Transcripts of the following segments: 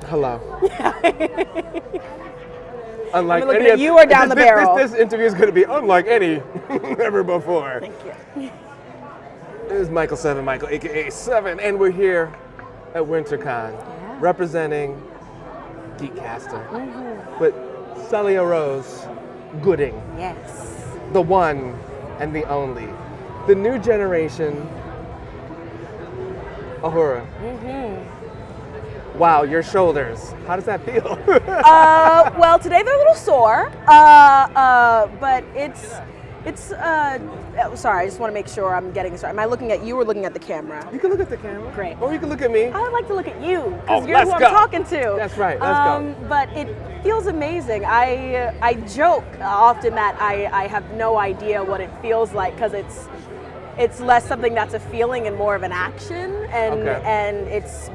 Hello. Unlike I'm looking any at you or down the barrel? This interview is going to be unlike any ever before. Thank you. This is Michael Seven, Michael, aka Seven, and we're here at WinterCon, representing Geekcaster with Celia Rose Gooding, Yes. the one and the only, the new generation Uhura. Wow, your shoulders. How does that feel? Well, today they're a little sore, but sorry, I just want to make sure I'm getting this right. Am I looking at you or looking at the camera? You can look at the camera. Great. Or you can look at me. I would like to look at you Oh, because you're let's who I'm go. talking to. That's right, let's go. But it feels amazing. I joke often that I have no idea what it feels like because it's less something that's a feeling and more of an action, and it's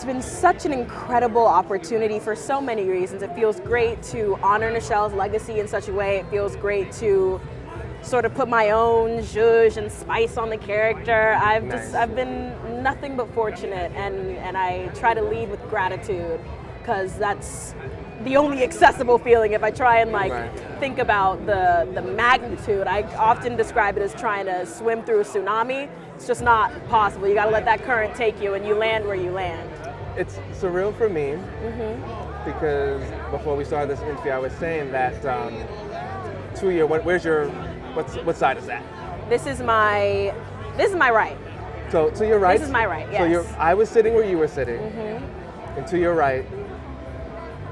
been such an incredible opportunity for so many reasons. It feels great to honor Nichelle's legacy in such a way. It feels great to sort of put my own zhuzh and spice on the character. I've been nothing but fortunate, and I try to lead with gratitude because that's the only accessible feeling. If I try and think about the magnitude, I often describe it as trying to swim through a tsunami. It's just not possible. You got to let that current take you, and you land where you land. It's surreal for me because before we started this interview, I was saying that what side is that? This is my right. So to your right. This is my right. Yes. So I was sitting where you were sitting, and to your right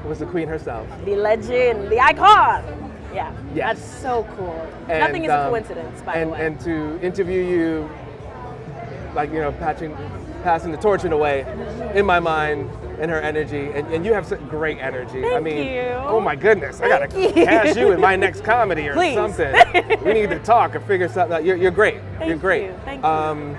was the queen herself. The legend, the icon. Yeah. Yes. That's so cool. And, Nothing is a coincidence, by the way. And to interview you, passing the torch in a way, in my mind, and her energy, and you have such great energy. Thank I mean, you. oh my goodness, I gotta cast you in my next comedy or Please. something. We need to talk or figure something out. You're great. You're great. Thank you.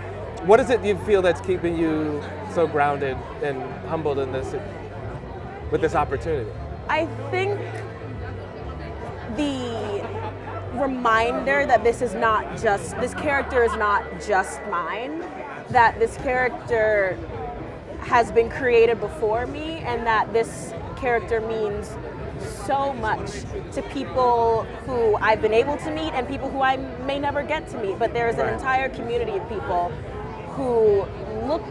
What is it you feel that's keeping you so grounded and humbled in with this opportunity? I think the reminder that this character is not just mine, that this character has been created before me, and that this character means so much to people who I've been able to meet and people who I may never get to meet. But there's an entire community of people who look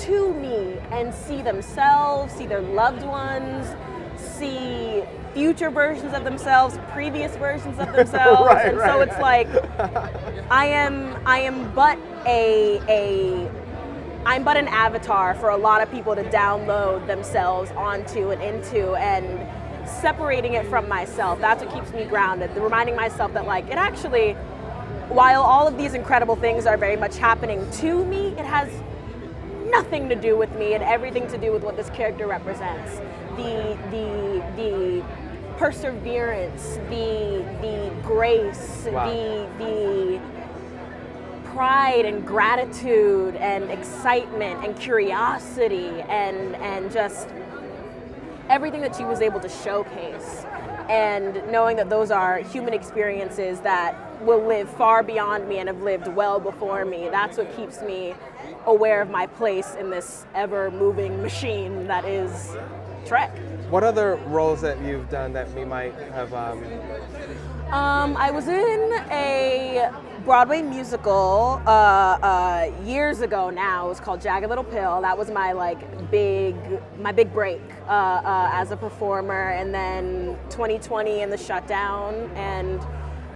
to me and see themselves, see their loved ones, see future versions of themselves, previous versions of themselves. So it's like I am but I'm but an avatar for a lot of people to download themselves onto and into, and separating it from myself. That's what keeps me grounded. Reminding myself that it actually, while all of these incredible things are very much happening to me, it has nothing to do with me and everything to do with what this character represents. The perseverance, the grace, the pride and gratitude and excitement and curiosity and just everything that she was able to showcase. And knowing that those are human experiences that will live far beyond me and have lived well before me, that's what keeps me aware of my place in this ever-moving machine that is Trek. What other roles that you've done that we might have? I was in a Broadway musical years ago now. It was called Jagged Little Pill. That was my big break as a performer. And then 2020 and the shutdown, and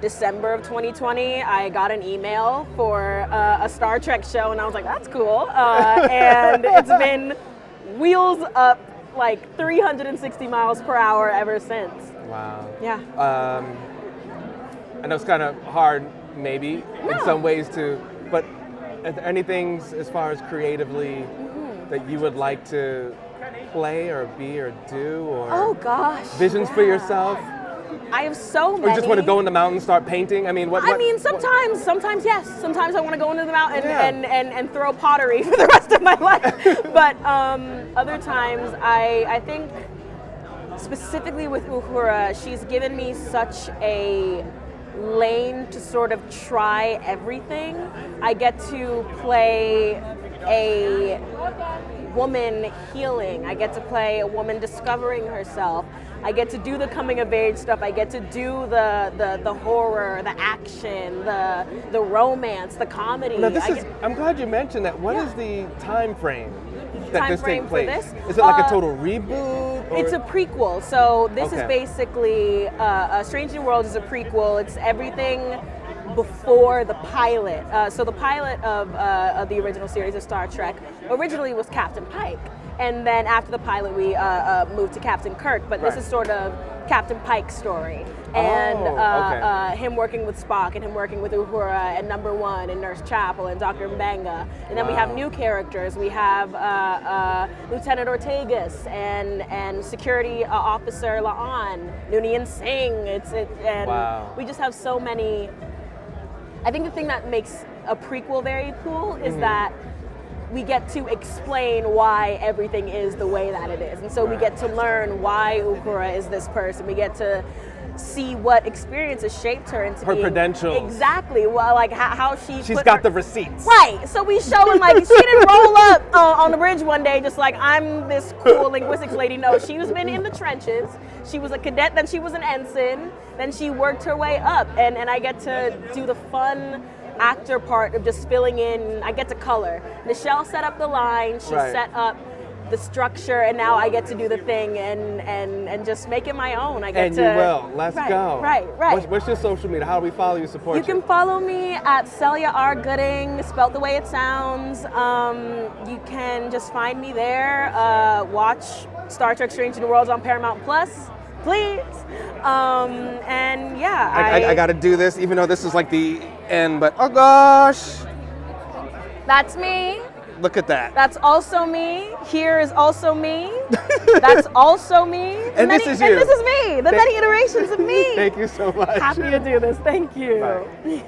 December of 2020, I got an email for a Star Trek show, and I was like, that's cool. And it's been wheels up 360 miles per hour ever since. Wow. Yeah. I know it's kind of hard, maybe, in some ways but are there any things as far as creatively that you would like to play or be or do, or oh gosh, visions for yourself? I have so many. Or you just want to go in the mountain and start painting? I mean, sometimes yes. Sometimes I want to go into the mountain and throw pottery for the rest of my life. But other times, I think specifically with Uhura, she's given me such a lane to sort of try everything. I get to play a woman healing. I get to play a woman discovering herself. I get to do the coming of age stuff. I get to do the horror, the action, the romance, the comedy. Now I'm glad you mentioned that. What is the time frame that Time this frame takes for place? this? Is it like a total reboot? Or? It's a prequel. So this is Okay. basically Strange New Worlds is a prequel. It's everything before the pilot. So the pilot of the original series of Star Trek originally was Captain Pike. And then after the pilot, we moved to Captain Kirk. But this Right. is sort of Captain Pike's story. And okay. him working with Spock and him working with Uhura and Number One and Nurse Chapel and Dr. Mbenga. And then we have Wow. new characters. We have Lieutenant Ortegas and Security Officer La'an, Noonien Singh. And Wow. we just have so many. I think the thing that makes a prequel very cool is that we get to explain why everything is the way that it is. And so we get to learn why Uhura is this person. We get to see what experiences shaped her into Her being, credentials. Exactly. Well, like how She's put got her- the receipts. Right. So we showing like she didn't roll up on the bridge one day just like I'm this cool linguistics lady. No, she was been in the trenches. She was a cadet, then she was an ensign, then she worked her way up, and I get to do the fun actor part of just filling in. I get to color. Nichelle set up the line. She Right. set up the structure, and now I get to do the thing and just make it my own. I get And to. you will. Let's right, go. Right. What's your social media? How do we follow you, support you? You can follow me at Celia R. Gooding, spelled the way it sounds. You can just find me there. Watch Star Trek Strange New Worlds on Paramount Plus, please. And yeah, I got to do this, even though this is like the end. But oh gosh, that's me. look at that. That's also me. Here is also me. That's also me. And this is you. And this is me. The many iterations of me. Thank you so much. Happy to do this. Thank you. Bye.